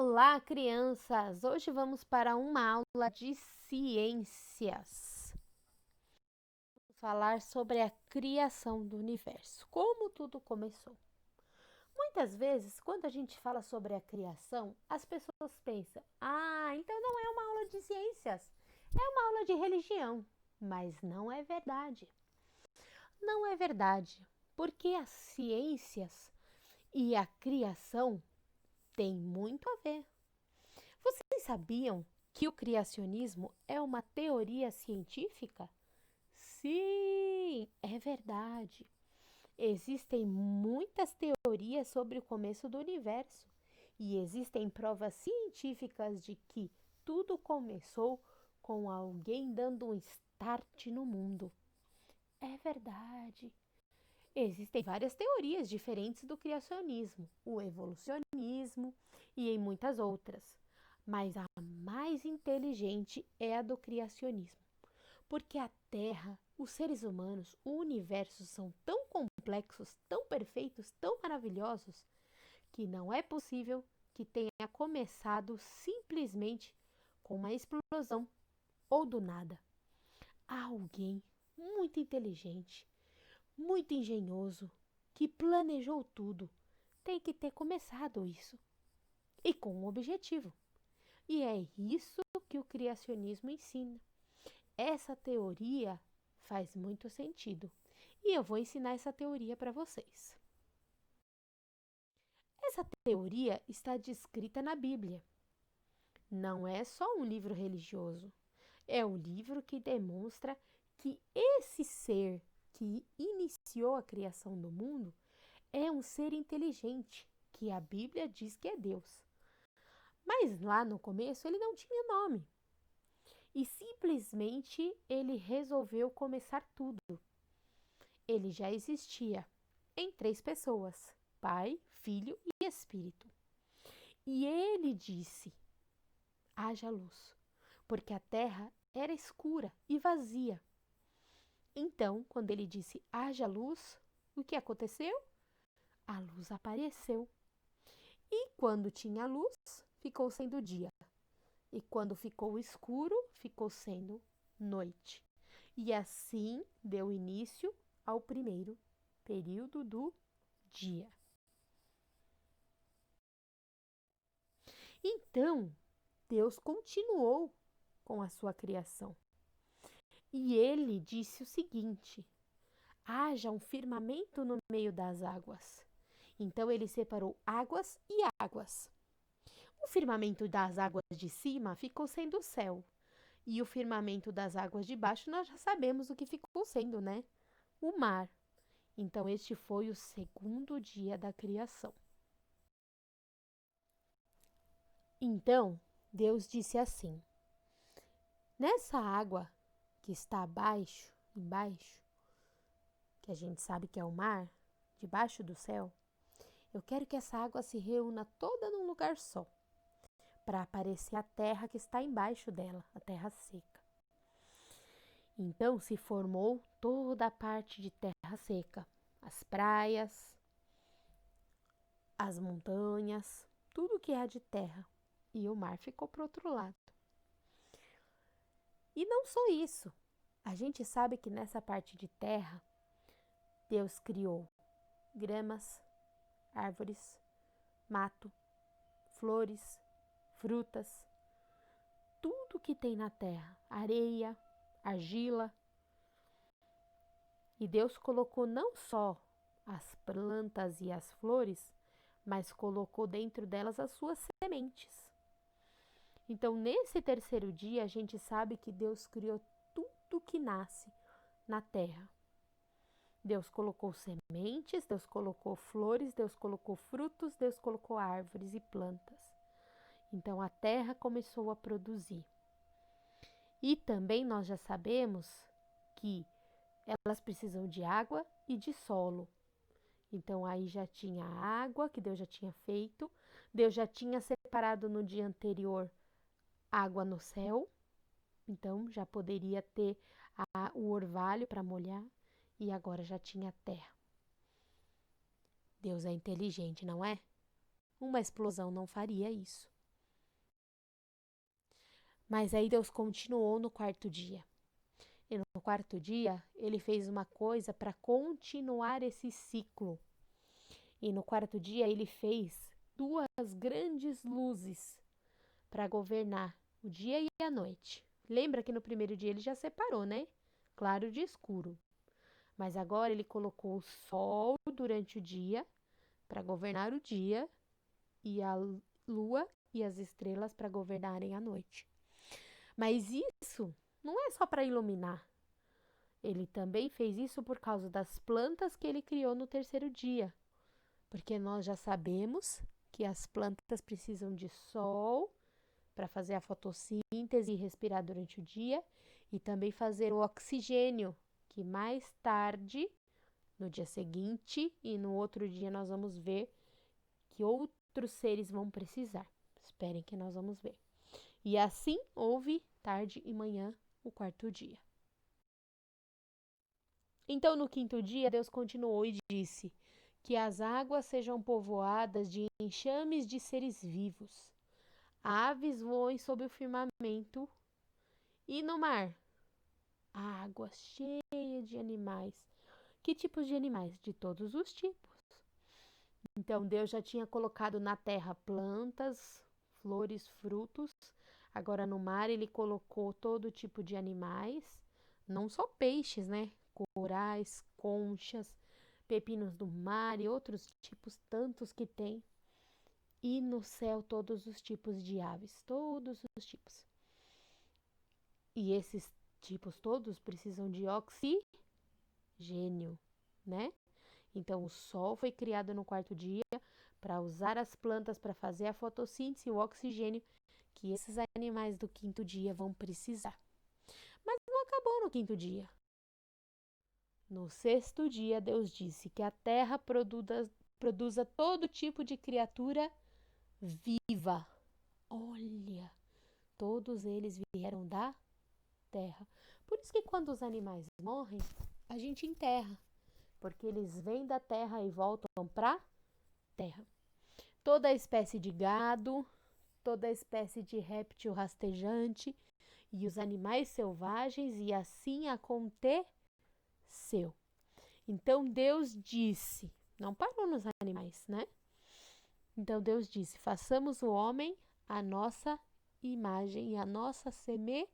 Olá, crianças! Hoje vamos para uma aula de ciências. Vamos falar sobre a criação do universo, como tudo começou. Muitas vezes, quando a gente fala sobre a criação, as pessoas pensam: então não é uma aula de ciências, é uma aula de religião. Mas não é verdade. Não é verdade, porque as ciências e a criação têm muito a ver. Vocês sabiam que o criacionismo é uma teoria científica? Sim, é verdade. Existem muitas teorias sobre o começo do universo e existem provas científicas de que tudo começou com alguém dando um start no mundo. É verdade. Existem várias teorias diferentes do criacionismo, o evolucionismo e em muitas outras. Mas a mais inteligente é a do criacionismo, porque a Terra, os seres humanos, o universo são tão complexos, tão perfeitos, tão maravilhosos, que não é possível que tenha começado simplesmente com uma explosão ou do nada. Há alguém muito inteligente, muito engenhoso, que planejou tudo, tem que ter começado isso. E com um objetivo. E é isso que o criacionismo ensina. Essa teoria faz muito sentido. E eu vou ensinar essa teoria para vocês. Essa teoria está descrita na Bíblia. Não é só um livro religioso. É um livro que demonstra que esse ser que iniciou a criação do mundo é um ser inteligente, que a Bíblia diz que é Deus. Mas lá no começo ele não tinha nome. E simplesmente ele resolveu começar tudo. Ele já existia em três pessoas: Pai, Filho e Espírito. E ele disse: haja luz, porque a terra era escura e vazia. Então, quando ele disse haja luz, o que aconteceu? A luz apareceu. E quando tinha luz, ficou sendo dia. E quando ficou escuro, ficou sendo noite. E assim deu início ao primeiro período do dia. Então, Deus continuou com a sua criação. E ele disse o seguinte: haja um firmamento no meio das águas. Então ele separou águas e águas. O firmamento das águas de cima ficou sendo o céu. E o firmamento das águas de baixo nós já sabemos o que ficou sendo, né? O mar. Então este foi o segundo dia da criação. Então Deus disse assim: nessa água que está abaixo, embaixo, que a gente sabe que é o mar, debaixo do céu, eu quero que essa água se reúna toda num lugar só, para aparecer a terra que está embaixo dela, a terra seca. Então se formou toda a parte de terra seca, as praias, as montanhas, tudo que há de terra, e o mar ficou para o outro lado. E não só isso, a gente sabe que nessa parte de terra, Deus criou gramas, árvores, mato, flores, frutas, tudo que tem na terra, areia, argila. E Deus colocou não só as plantas e as flores, mas colocou dentro delas as suas sementes. Então, nesse terceiro dia, a gente sabe que Deus criou tudo que nasce na terra. Deus colocou sementes, Deus colocou flores, Deus colocou frutos, Deus colocou árvores e plantas. Então, a terra começou a produzir. E também nós já sabemos que elas precisam de água e de solo. Então, aí já tinha água que Deus já tinha feito, Deus já tinha separado no dia anterior água no céu, então já poderia ter o orvalho para molhar, e agora já tinha terra. Deus é inteligente, não é? Uma explosão não faria isso. Mas aí Deus continuou no quarto dia. E no quarto dia, ele fez uma coisa para continuar esse ciclo. E no quarto dia, ele fez duas grandes luzes para governar o dia e a noite. Lembra que no primeiro dia ele já separou, né? Claro de escuro. Mas agora ele colocou o sol durante o dia para governar o dia e a lua e as estrelas para governarem a noite. Mas isso não é só para iluminar. Ele também fez isso por causa das plantas que ele criou no terceiro dia. Porque nós já sabemos que as plantas precisam de sol para fazer a fotossíntese e respirar durante o dia e também fazer o oxigênio, que mais tarde, no dia seguinte e no outro dia, nós vamos ver que outros seres vão precisar. Esperem que nós vamos ver. E assim houve tarde e manhã o quarto dia. Então, no quinto dia, Deus continuou e disse: que as águas sejam povoadas de enxames de seres vivos. Aves voem sob o firmamento e no mar, água cheia de animais. Que tipos de animais? De todos os tipos. Então, Deus já tinha colocado na terra plantas, flores, frutos. Agora, no mar, ele colocou todo tipo de animais, não só peixes, né? Corais, conchas, pepinos do mar e outros tipos, tantos que tem. E no céu, todos os tipos de aves, todos os tipos. E esses tipos todos precisam de oxigênio, né? Então, o sol foi criado no quarto dia para usar as plantas para fazer a fotossíntese e o oxigênio que esses animais do quinto dia vão precisar. Mas não acabou no quinto dia. No sexto dia, Deus disse que a terra produza todo tipo de criatura viva. Olha, todos eles vieram da terra. Por isso que quando os animais morrem, a gente enterra, porque eles vêm da terra e voltam para terra. Toda espécie de gado, toda espécie de réptil rastejante e os animais selvagens, e assim aconteceu. Então Deus disse, não parou nos animais, né? Então Deus disse: façamos o homem a nossa imagem e a nossa semelhança.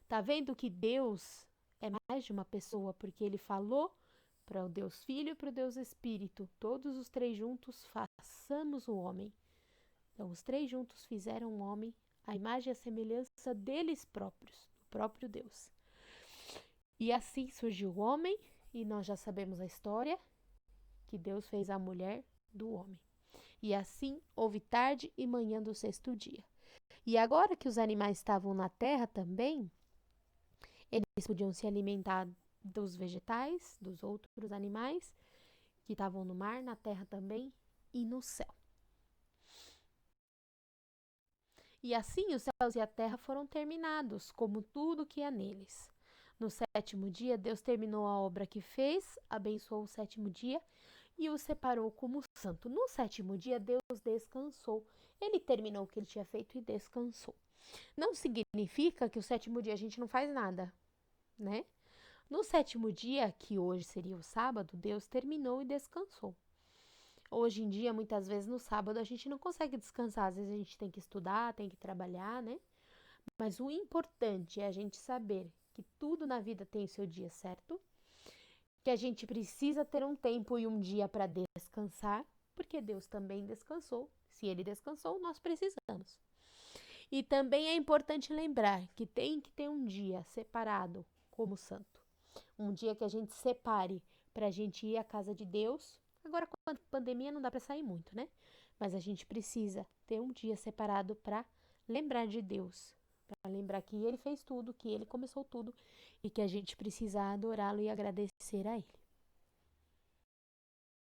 Tá vendo que Deus é mais de uma pessoa, porque ele falou para o Deus Filho e para o Deus Espírito, todos os três juntos, façamos o homem. Então, os três juntos fizeram um homem, a imagem e a semelhança deles próprios, o próprio Deus. E assim surgiu o homem, e nós já sabemos a história, que Deus fez a mulher do homem. E assim houve tarde e manhã do sexto dia. E agora que os animais estavam na terra também, eles podiam se alimentar dos vegetais, dos outros animais que estavam no mar, na terra também e no céu. E assim os céus e a terra foram terminados, como tudo que há neles. No sétimo dia, Deus terminou a obra que fez, abençoou o sétimo dia e o separou como santo. No sétimo dia, Deus descansou. Ele terminou o que ele tinha feito e descansou. Não significa que o sétimo dia a gente não faz nada, né? No sétimo dia, que hoje seria o sábado, Deus terminou e descansou. Hoje em dia, muitas vezes no sábado, a gente não consegue descansar. Às vezes a gente tem que estudar, tem que trabalhar, né? Mas o importante é a gente saber que tudo na vida tem o seu dia certo, que a gente precisa ter um tempo e um dia para descansar, porque Deus também descansou. Se ele descansou, nós precisamos. E também é importante lembrar que tem que ter um dia separado como santo. Um dia que a gente separe para a gente ir à casa de Deus. Agora, com a pandemia, não dá para sair muito, né? Mas a gente precisa ter um dia separado para lembrar de Deus. Para lembrar que ele fez tudo, que ele começou tudo e que a gente precisa adorá-lo e agradecer a ele.